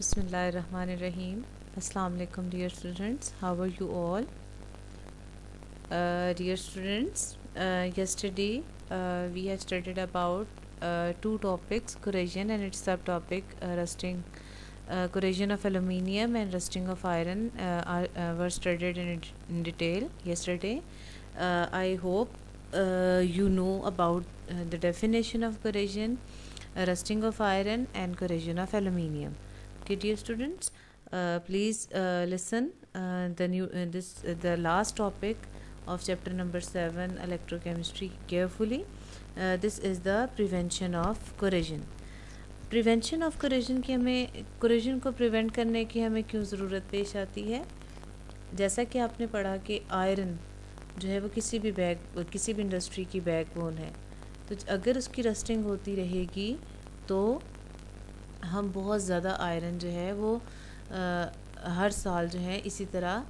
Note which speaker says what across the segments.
Speaker 1: Bismillahirrahmanirrahim. Assalamu alaikum, dear students. How are you all? Dear students, yesterday we have studied about two topics, corrosion and its subtopic, rusting. Corrosion of aluminium and rusting of iron were studied in detail yesterday. I hope you know about the definition of corrosion, rusting of iron, and corrosion of aluminium. Okay, dear students, please listen the last topic of chapter number 7, electrochemistry, carefully. This is the prevention of corrosion. Prevention of corrosion की हमें corrosion को prevent करने की हमें क्यों ज़रूरत पेश आती है? जैसा कि आपने पढ़ा कि आयरन जो है वो किसी भी इंडस्ट्री की बैकबोन है, तो अगर उसकी रस्टिंग होती रहेगी तो हम बहुत ज़्यादा आयरन जो है वो हर साल जो है इसी तरह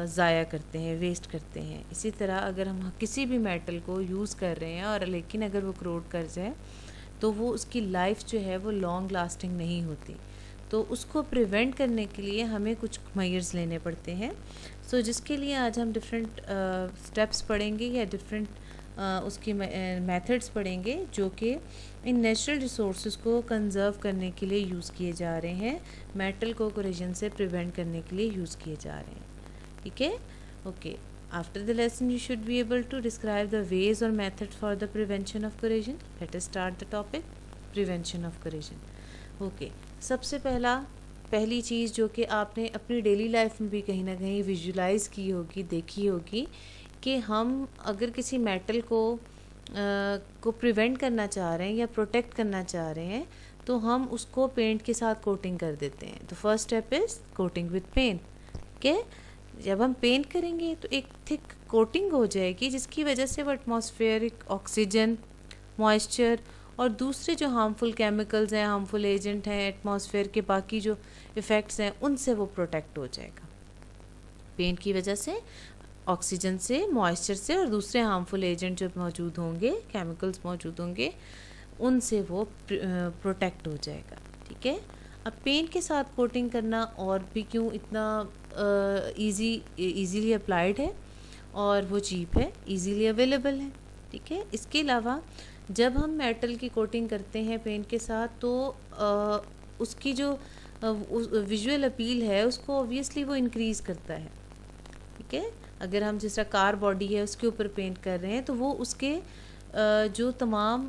Speaker 1: ज़ाया करते हैं, वेस्ट करते हैं। इसी तरह अगर हम किसी भी मेटल को यूज़ कर रहे हैं और लेकिन अगर वो करोड कर जाए तो वो उसकी लाइफ जो है वो लॉन्ग लास्टिंग नहीं होती। तो उसको प्रिवेंट करने के लिए हमें कुछ मेजर्स लेने पड़ते हैं। सो जिसके लिए आज हम डिफरेंट स्टेप्स पढ़ेंगे या डिफरेंट उसकी मेथड्स पढ़ेंगे जो कि इन नेचुरल रिसोर्सेज को कंजर्व करने के लिए यूज़ किए जा रहे हैं, मेटल को corrosion से प्रिवेंट करने के लिए यूज़ किए जा रहे हैं। ठीक है, okay. After the lesson, you should be able to describe the ways or methods for the prevention of corrosion. Let us start the topic, prevention of corrosion. Okay. सबसे पहली चीज़ जो कि आपने अपनी डेली लाइफ में भी कहीं ना कहीं विजुलाइज़ की होगी, देखी होगी, कि हम अगर किसी मेटल को प्रिवेंट करना चाह रहे हैं या प्रोटेक्ट करना चाह रहे हैं तो हम उसको पेंट के साथ कोटिंग कर देते हैं। तो first step is coating with paint. Okay, जब हम पेंट करेंगे तो एक थिक कोटिंग हो जाएगी जिसकी वजह से वो एटमॉस्फेरिक ऑक्सीजन, मॉइस्चर और दूसरे जो हार्मफुल केमिकल्स हैं, हार्मफुल एजेंट हैं, एटमॉस्फेयर के बाकी जो इफ़ेक्ट्स हैं उनसे वो प्रोटेक्ट हो जाएगा। पेंट की वजह से ऑक्सीजन से, मॉइस्चर से और दूसरे हार्मफुल एजेंट जो मौजूद होंगे, केमिकल्स मौजूद होंगे, उनसे वो प्रोटेक्ट हो जाएगा। ठीक है, अब पेंट के साथ कोटिंग करना और भी क्यों इतना ईजीली अप्लाइड है और वो चीप है, ईजीली अवेलेबल है। ठीक है, इसके अलावा जब हम मेटल की कोटिंग करते हैं पेंट के साथ तो उसकी जो विजुअल अपील है उसको ऑब्वियसली वो इंक्रीज़ करता है। ठीक है, अगर हम जिस तरह कार बॉडी है उसके ऊपर पेंट कर रहे हैं तो वो उसके जो तमाम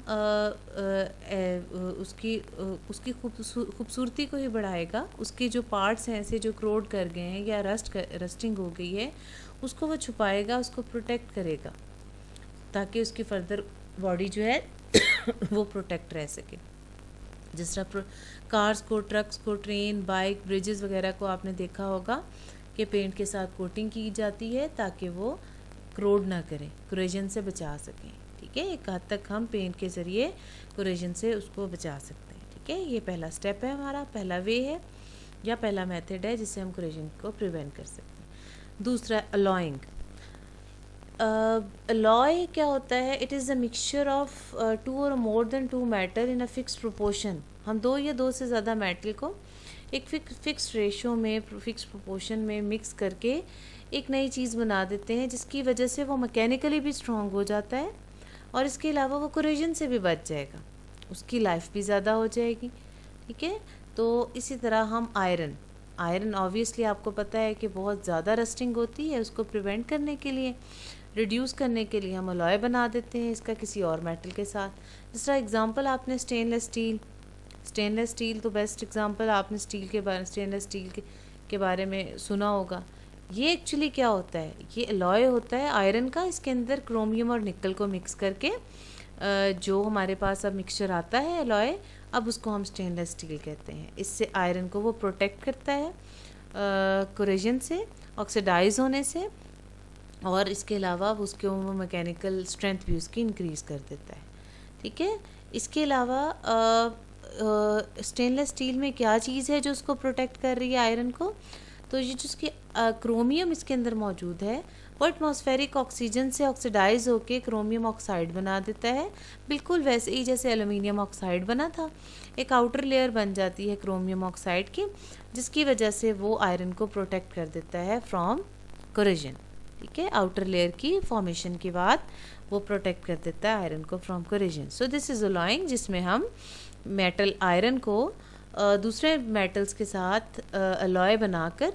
Speaker 1: उसकी खूबसूरती को ही बढ़ाएगा। उसके जो पार्ट्स हैं ऐसे जो क्रोड कर गए हैं या रस्टिंग हो गई है उसको वो छुपाएगा, उसको प्रोटेक्ट करेगा ताकि उसकी फर्दर बॉडी जो है वो प्रोटेक्ट रह सके। जिस तरह कार्स को, ट्रक्स को, ट्रेन, बाइक, ब्रिजेस वगैरह को आपने देखा होगा कि पेंट के साथ कोटिंग की जाती है ताकि वो क्रोड ना करें, corrosion से बचा सकें। ठीक है, एक हद तक हम पेंट के ज़रिए corrosion से उसको बचा सकते हैं। ठीक है, ये पहला स्टेप है, हमारा पहला वे है या पहला मेथड है जिससे हम corrosion को प्रिवेंट कर सकते हैं। दूसरा अलॉइंग। अलॉय क्या होता है? It is a mixture of two और more than two metal in a fix proportion. हम दो या दो से ज़्यादा मेटल को एक फिक्स रेशो में, फिक्स प्रोपोर्शन में मिक्स करके एक नई चीज़ बना देते हैं जिसकी वजह से वो मैकेनिकली भी स्ट्रॉन्ग हो जाता है और इसके अलावा वो corrosion से भी बच जाएगा, उसकी लाइफ भी ज़्यादा हो जाएगी। ठीक है, तो इसी तरह हम आयरन ऑब्वियसली आपको पता है कि बहुत ज़्यादा रस्टिंग होती है, उसको प्रिवेंट करने के लिए, रिड्यूस करने के लिए हम अलॉय बना देते हैं इसका किसी और मेटल के साथ। जिस तरह एग्जांपल आपने स्टेनलेस स्टील तो बेस्ट एग्जांपल आपने स्टेनलेस स्टील के बारे में सुना होगा। ये एक्चुअली क्या होता है? ये अलॉय होता है आयरन का, इसके अंदर क्रोमियम और निकल को मिक्स करके जो हमारे पास अब मिक्सचर आता है अलॉय, अब उसको हम स्टेनलेस स्टील कहते हैं। इससे आयरन को वो प्रोटेक्ट करता है corrosion से, ऑक्सीडाइज होने से, और इसके अलावा उसके वो मैकेनिकल स्ट्रेंथ भी उसकी इंक्रीज़ कर देता है। ठीक है, इसके अलावा स्टेनलेस स्टील में क्या चीज़ है जो उसको प्रोटेक्ट कर रही है आयरन को? तो ये जिसकी क्रोमियम इसके अंदर मौजूद है वो एटमॉस्फेरिक ऑक्सीजन से ऑक्सीडाइज होकर क्रोमियम ऑक्साइड बना देता है, बिल्कुल वैसे ही जैसे एल्यूमिनियम ऑक्साइड बना था। एक आउटर लेयर बन जाती है क्रोमियम ऑक्साइड की, जिसकी वजह से वो आयरन को प्रोटेक्ट कर देता है फ्रॉम कोरोजन। ठीक है, आउटर लेयर की फॉर्मेशन के बाद वो प्रोटेक्ट कर देता है आयरन को from corrosion. So this is alloying, जिसमें हम मेटल आयरन को दूसरे मेटल्स के साथ अलॉय बनाकर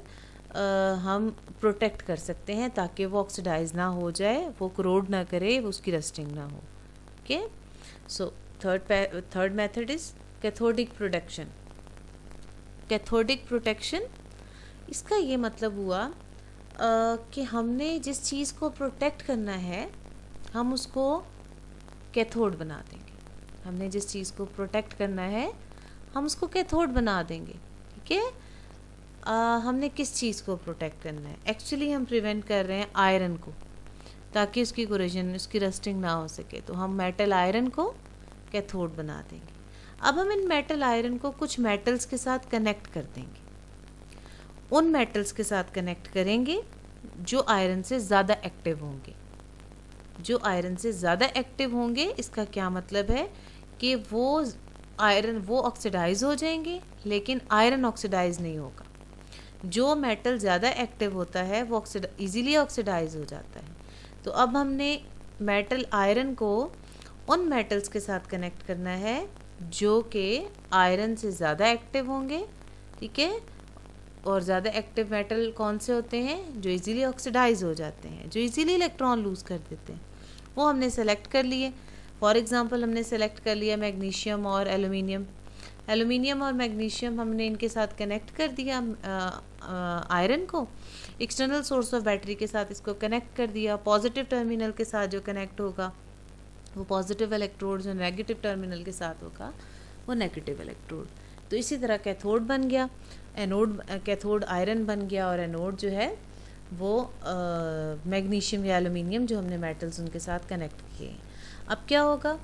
Speaker 1: हम प्रोटेक्ट कर सकते हैं ताकि वो ऑक्सीडाइज ना हो जाए, वो करोड ना करे, उसकी रस्टिंग ना हो। Okay, so third method is cathodic protection. Cathodic protection, इसका ये मतलब हुआ कि हमने जिस चीज़ को प्रोटेक्ट करना है हम उसको कैथोड बना देंगे। हमने जिस चीज़ को प्रोटेक्ट करना है हम उसको कैथोड बना देंगे। ठीक है, हमने किस चीज़ को प्रोटेक्ट करना है? एक्चुअली हम प्रिवेंट कर रहे हैं आयरन को, ताकि उसकी कोरोजन, उसकी रस्टिंग ना हो सके, तो हम मेटल आयरन को कैथोड बना देंगे। अब हम इन मेटल आयरन को कुछ मेटल्स के साथ कनेक्ट कर देंगे। उन मेटल्स के साथ कनेक्ट करेंगे जो आयरन से ज़्यादा एक्टिव होंगे। जो आयरन से ज़्यादा एक्टिव होंगे, इसका क्या मतलब है कि वो ऑक्सीडाइज हो जाएंगे, लेकिन आयरन ऑक्सीडाइज नहीं होगा। जो मेटल ज़्यादा एक्टिव होता है वो इजीली ऑक्सीडाइज हो जाता है। तो अब हमने मेटल आयरन को उन मेटल्स के साथ कनेक्ट करना है जो कि आयरन से ज़्यादा एक्टिव होंगे। ठीक है, और ज़्यादा एक्टिव मेटल कौन से होते हैं? जो इजीली ऑक्सीडाइज हो जाते हैं, जो इजीली इलेक्ट्रॉन लूज़ कर देते हैं, वो हमने सेलेक्ट कर लिए। फॉर एग्जांपल हमने सेलेक्ट कर लिया मैग्नीशियम और एल्यूमिनियम। एल्यूमिनियम और मैग्नीशियम हमने इनके साथ कनेक्ट कर दिया आयरन को, एक्सटर्नल सोर्स ऑफ बैटरी के साथ इसको कनेक्ट कर दिया। पॉजिटिव टर्मिनल के साथ जो कनेक्ट होगा वो पॉजिटिव इलेक्ट्रोड, जो नेगेटिव टर्मिनल के साथ होगा वो नेगेटिव इलेक्ट्रोड। तो इसी तरह कैथोड बन गया, एनोड, कैथोड आयरन बन गया, और एनोड जो है वो मैग्नीशियम या एल्यूमिनियम जो हमने मेटल्स उनके साथ कनेक्ट किए। अब क्या होगा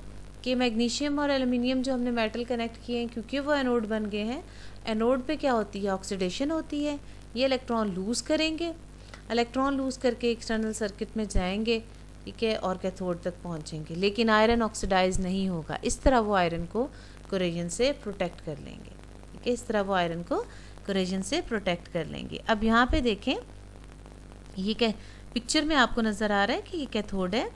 Speaker 1: कि मैग्नीशियम और एल्यूमिनियम जो हमने मेटल कनेक्ट किए हैं, क्योंकि वो एनोड बन गए हैं, एनोड पे क्या होती है? ऑक्सीडेशन होती है। ये इलेक्ट्रॉन लूज़ करेंगे, इलेक्ट्रॉन लूज़ करके एक्सटर्नल सर्किट में जाएंगे, ठीक है, और कैथोड तक पहुंचेंगे, लेकिन आयरन ऑक्सीडाइज नहीं होगा। इस तरह वो आयरन को कोरोजन से प्रोटेक्ट कर लेंगे। ठीक है, इस तरह वो आयरन को कोरोजन से प्रोटेक्ट कर लेंगे। अब यहाँ पे देखें, ये क्या पिक्चर में आपको नज़र आ रहा है कि ये कैथोड है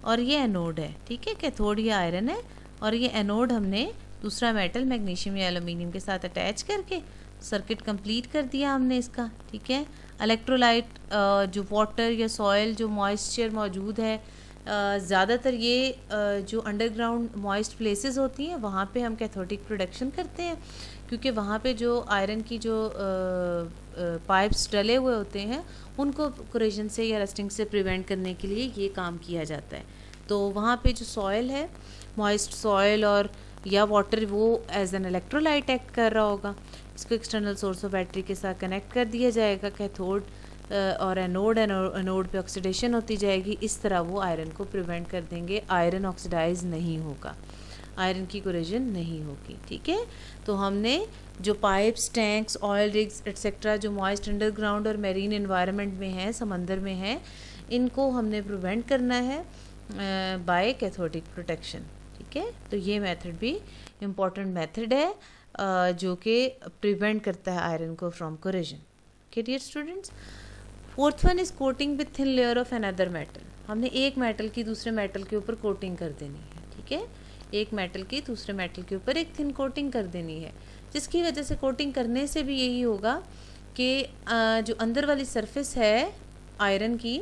Speaker 1: और ये एनोड है। ठीक है, कैथोड ये आयरन है और ये एनोड हमने दूसरा मेटल मैग्नीशियम या एल्यूमिनियम के साथ अटैच करके सर्किट कंप्लीट कर दिया हमने इसका। ठीक है, इलेक्ट्रोलाइट, जो वाटर या सॉइल, जो मॉइस्चर मौजूद है, ज़्यादातर ये जो अंडरग्राउंड मॉइस्ट प्लेसेस होती हैं वहाँ पे हम कैथोडिक प्रोडक्शन करते हैं, क्योंकि वहाँ पे जो आयरन की जो पाइप्स डले हुए होते हैं उनको कोरोजन से या रस्टिंग से प्रिवेंट करने के लिए ये काम किया जाता है। तो वहाँ पे जो सॉइल है, मॉइस्ट सॉइल और या वाटर, वो एज एन इलेक्ट्रोलाइट एक्ट कर रहा होगा। इसको एक्सटर्नल सोर्स ऑफ बैटरी के साथ कनेक्ट कर दिया जाएगा कैथोड, और एनोड पे ऑक्सीडेशन होती जाएगी। इस तरह वो आयरन को प्रिवेंट कर देंगे, आयरन ऑक्सीडाइज नहीं होगा, आयरन की कोरोजन नहीं होगी। ठीक है, तो हमने जो pipes, tanks, oil rigs etcetera जो मॉइस्ट अंडरग्राउंड और मेरीन एनवायरनमेंट में है, समंदर में है, इनको हमने प्रिवेंट करना है बाय कैथोडिक प्रोटेक्शन। ठीक है, तो ये मेथड भी इम्पॉर्टेंट मेथड है जो कि प्रिवेंट करता है आयरन को from corrosion. Okay dear students, fourth one is coating with thin layer of another metal. हमने एक मेटल की दूसरे मेटल के ऊपर कोटिंग कर देनी है। ठीक है, एक मेटल की दूसरे मेटल के ऊपर एक थिन कोटिंग कर देनी है, जिसकी वजह से कोटिंग करने से भी यही होगा कि जो अंदर वाली सरफेस है आयरन की,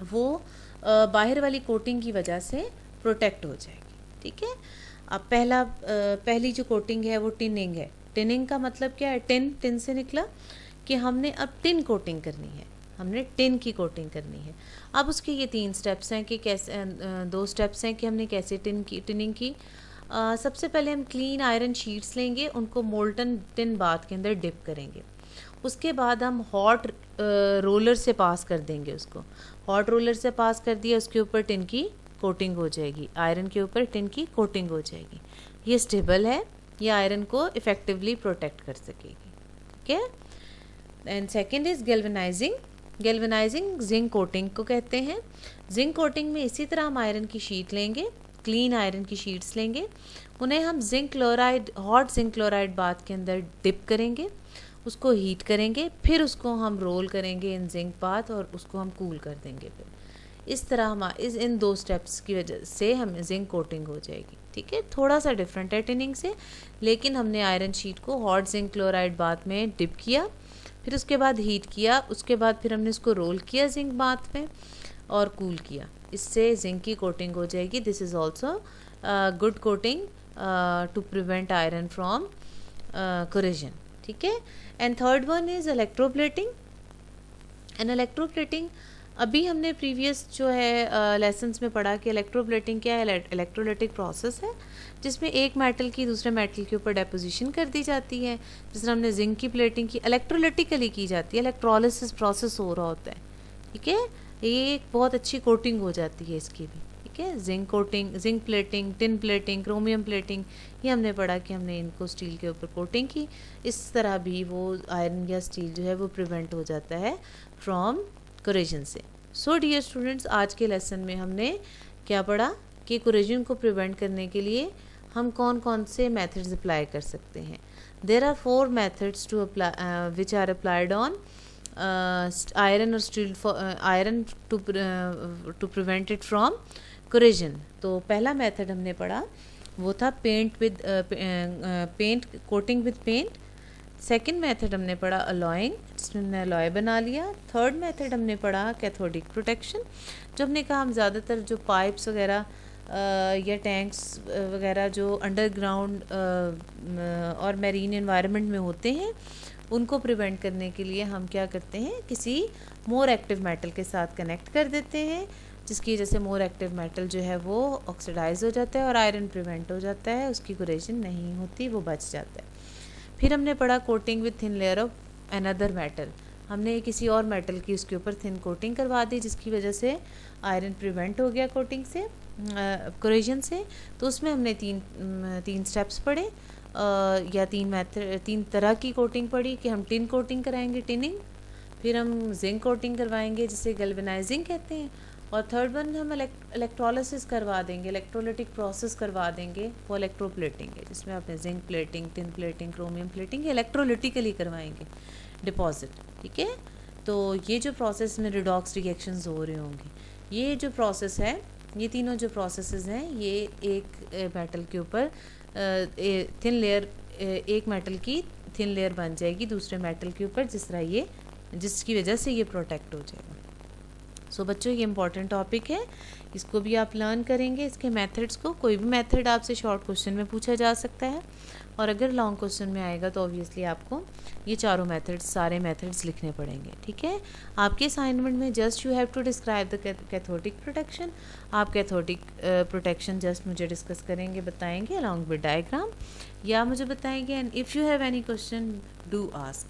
Speaker 1: वो बाहर वाली कोटिंग की वजह से प्रोटेक्ट हो जाएगी। ठीक है, अब पहली जो कोटिंग है वो टिनिंग है। टिनिंग का मतलब क्या है? टिन से निकला कि हमने अब टिन कोटिंग करनी है, हमने टिन की कोटिंग करनी है। अब उसके ये 3 स्टेप्स हैं कि कैसे, 2 स्टेप्स हैं कि हमने कैसे टिनिंग की। सबसे पहले हम क्लीन आयरन शीट्स लेंगे, उनको मोल्टन टिन बाथ के अंदर डिप करेंगे। उसके बाद हम हॉट रोलर से पास कर देंगे उसको। हॉट रोलर से पास कर दिया, उसके ऊपर टिन की कोटिंग हो जाएगी, आयरन के ऊपर टिन की कोटिंग हो जाएगी। ये स्टेबल है, ये आयरन को इफ़ेक्टिवली प्रोटेक्ट कर सकेगी। ठीक है, and second is galvanising. Galvanising zinc coating को कहते हैं। जिंक कोटिंग में इसी तरह हम आयरन की शीट लेंगे, क्लीन आयरन की शीट्स लेंगे, उन्हें हम zinc chloride, hot zinc chloride bath के अंदर डिप करेंगे, उसको हीट करेंगे, फिर उसको हम रोल करेंगे इन जिंक बाथ और उसको हम कूल कर देंगे। फिर इस तरह हम इन 2 स्टेप्स की वजह से हम जिंक कोटिंग हो जाएगी। ठीक है, थोड़ा सा डिफरेंट है टिनिंग से, लेकिन हमने आयरन शीट को हॉट जिंक क्लोराइड बाथ में डिप किया, फिर उसके बाद हीट किया, उसके बाद फिर हमने इसको रोल किया जिंक बाथ में और कूल किया, इससे जिंक की कोटिंग हो जाएगी। This is also good coating to prevent iron from corrosion. ठीक है, and third one is electroplating. And electroplating अभी हमने प्रीवियस जो है लेसन्स में पढ़ा कि इलेक्ट्रोप्लेटिंग क्या है। इलेक्ट्रोलाइटिक प्रोसेस है जिसमें एक मेटल की दूसरे मेटल के ऊपर डेपोजिशन कर दी जाती है। जिस तरह हमने जिंक की प्लेटिंग की, इलेक्ट्रोलाइटिकली की जाती है, इलेक्ट्रोलिसिस प्रोसेस हो रहा होता है। ठीक है, ये एक बहुत अच्छी कोटिंग हो जाती है इसकी भी। ठीक है, zinc coating, zinc plating, tin plating, chromium plating, ये हमने पढ़ा कि हमने इनको स्टील के ऊपर कोटिंग की। इस तरह भी वो आयरन या स्टील जो है वो प्रिवेंट हो जाता है फ्रॉम कोरोजन से। सो डियर स्टूडेंट्स, आज के लेसन में हमने क्या पढ़ा कि कोरोजन को प्रिवेंट करने के लिए हम कौन कौन से मेथड्स अप्लाई कर सकते हैं। There are 4 methods to apply which are applied on iron और steel for iron to prevent it from corrosion. तो पहला मेथड हमने पढ़ा वो था paint coating with paint. Second method हमने पढ़ा अलॉइंग, जिसमें हमने अलॉय बना लिया। थर्ड मेथड हमने पढ़ा कैथोडिक प्रोटेक्शन, जो हमने कहा हम ज़्यादातर जो पाइप्स वगैरह या टैंक्स वगैरह जो अंडरग्राउंड और मैरीन एनवायरनमेंट में होते हैं उनको प्रिवेंट करने के लिए हम क्या करते हैं, किसी मोर एक्टिव मेटल के साथ कनेक्ट कर देते हैं, जिसकी वजह से मोर एक्टिव मेटल जो है वो ऑक्सीडाइज हो जाता है और आयरन प्रिवेंट हो जाता है, उसकी कोरोजन नहीं होती, वो बच जाता है। फिर हमने पढ़ा coating with thin layer of another metal. हमने किसी और मेटल की उसके ऊपर थिन कोटिंग करवा दी, जिसकी वजह से आयरन प्रिवेंट हो गया कोटिंग से, कोरोजन से। तो उसमें हमने तीन स्टेप्स पढ़े या तीन तरह की कोटिंग पढ़ी कि हम टिन कोटिंग कराएंगे, टिनिंग, फिर हम जिंक कोटिंग करवाएंगे जिसे गैल्वेनाइजिंग कहते हैं, और थर्ड वन हम इलेक्ट्रोलिसिस करवा देंगे, इलेक्ट्रोलाइटिक प्रोसेस करवा देंगे, वो इलेक्ट्रोप्लेटिंग है, जिसमें आपने zinc plating, tin plating, chromium plating electrolytically करवाएंगे डिपॉजिट। ठीक है, तो ये जो प्रोसेस में रिडॉक्स रिएक्शंस हो रहे होंगे, ये जो प्रोसेस है, ये तीनों जो प्रोसेसेस हैं, ये एक मेटल के ऊपर थिन लेयर, एक मेटल की थिन लेयर बन जाएगी दूसरे मेटल के ऊपर, जिस तरह ये, जिसकी वजह से ये प्रोटेक्ट हो जाएगा। सो बच्चों, ये इंपॉर्टेंट टॉपिक है, इसको भी आप लर्न करेंगे, इसके मेथड्स को। कोई भी मेथड आपसे शॉर्ट क्वेश्चन में पूछा जा सकता है, और अगर लॉन्ग क्वेश्चन में आएगा तो ऑब्वियसली आपको ये चारों मेथड्स, सारे मेथड्स लिखने पड़ेंगे। ठीक है, आपके असाइनमेंट में just you have to describe the cathodic protection. आप कैथोडिक प्रोटेक्शन जस्ट मुझे डिस्कस करेंगे, बताएंगे अलॉन्ग विद डायग्राम, या मुझे बताएंगे, and if you have any question do ask.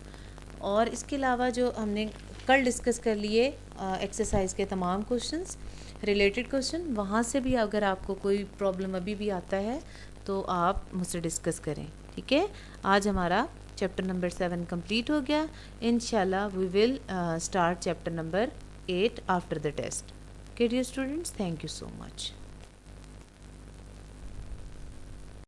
Speaker 1: और इसके अलावा जो हमने कल डिस्कस कर लिए एक्सरसाइज के तमाम क्वेश्चंस, रिलेटेड क्वेश्चन, वहाँ से भी अगर आपको कोई प्रॉब्लम अभी भी आता है तो आप मुझसे डिस्कस करें। ठीक है, आज हमारा चैप्टर नंबर 7 कंप्लीट हो गया। इंशाल्लाह we will start chapter number 8 after the test. Okay dear students, thank you so much.